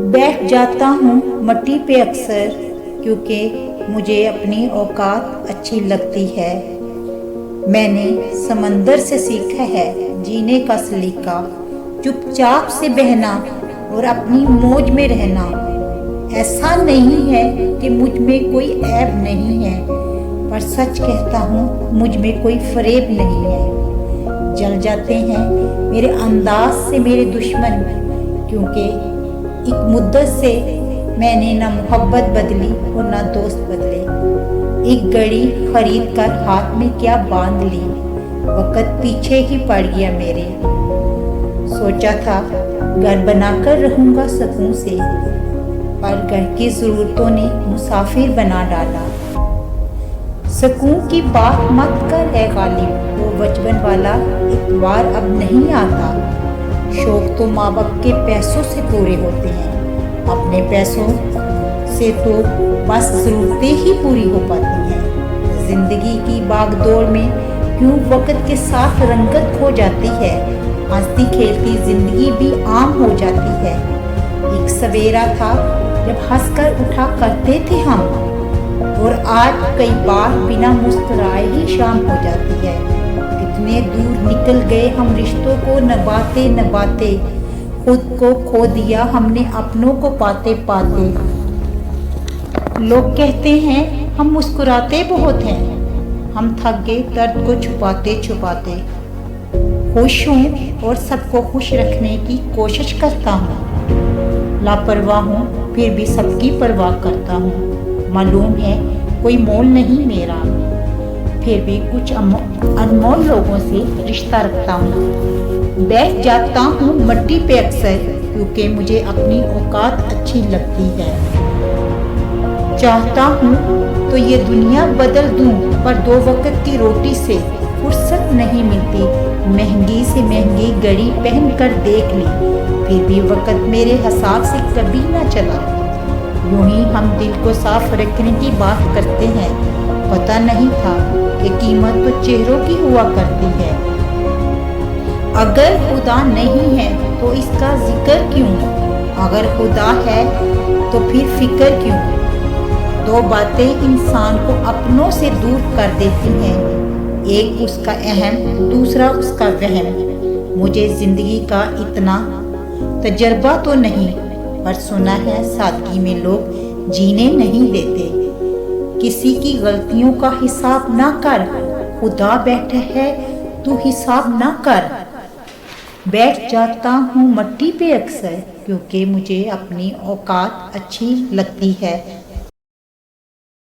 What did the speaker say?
बैठ जाता हूँ मट्टी पे अक्सर, क्योंकि मुझे अपनी औकात अच्छी लगती है। मैंने समंदर से सीखा है जीने का सलीका, चुपचाप से बहना और अपनी मौज में रहना। ऐसा नहीं है कि मुझ में कोई ऐब नहीं है, पर सच कहता हूँ मुझ में कोई फरेब नहीं है। जल जाते हैं मेरे अंदाज से मेरे दुश्मन, क्योंकि एक मुद्दत से मैंने ना मोहब्बत बदली और ना दोस्त बदले। एक घड़ी खरीद कर हाथ में क्या बांध ली, वक़्त पीछे ही पड़ गया मेरे। सोचा था घर बनाकर रहूँगा सुकून से, पर घर की ज़रूरतों ने मुसाफिर बना डाला। सुकून की बात मत कर है गालिब, वो बचपन वाला इतवार अब नहीं आता। शौक तो माँ बाप के पैसों से पूरे होते हैं, अपने पैसों से तो बस ज़रूरतें ही पूरी हो पाती हैं। ज़िंदगी की भागदौड़ में क्यों वक़्त के साथ रंगत खो जाती है, हंसती खेलती ज़िंदगी भी आम हो जाती है। एक सवेरा था जब हंसकर उठा करते थे हम, और आज कई बार बिना मुस्कुराए ही शाम हो जाती है। कितने दूर निकल गए हम रिश्तों को नभाते नभाते, खुद को खो दिया हमने अपनों को पाते पाते। लोग कहते हैं हम मुस्कुराते बहुत हैं, हम थक गए दर्द को छुपाते छुपाते। खुश हूँ और सबको खुश रखने की कोशिश करता हूँ, लापरवाह हूँ फिर भी सबकी परवाह करता हूँ। मालूम है कोई मोल नहीं मेरा, फिर भी कुछ अनमोल लोगों से रिश्ता रखता हूँ। बैठ जाता हूँ मट्टी पे अक्सर, क्योंकि मुझे अपनी औकात अच्छी लगती है। चाहता हूँ तो ये दुनिया बदल दूँ, पर दो वक़्त की रोटी से फुर्सत नहीं मिलती। महंगी से महंगी घड़ी पहन कर देख ली, फिर भी वक़्त मेरे हिसाब से कभी ना चला। यूं ही हम दिल को साफ रखने की बात करते हैं, पता नहीं था कि कीमत तो चेहरों की हुआ करती है। अगर खुदा नहीं है तो इसका जिक्र क्यों, अगर खुदा है तो फिर फिक्र क्यों। दो बातें इंसान को अपनों से दूर कर देती हैं, एक उसका अहम, दूसरा उसका वहम। मुझे जिंदगी का इतना तजर्बा तो नहीं, पर सुना है सादगी में लोग जीने नहीं देते। किसी की गलतियों का हिसाब ना कर, खुदा बैठा है तू हिसाब ना कर। बैठ जाता हूँ मट्टी पे अक्सर, क्योंकि मुझे अपनी औकात अच्छी लगती है।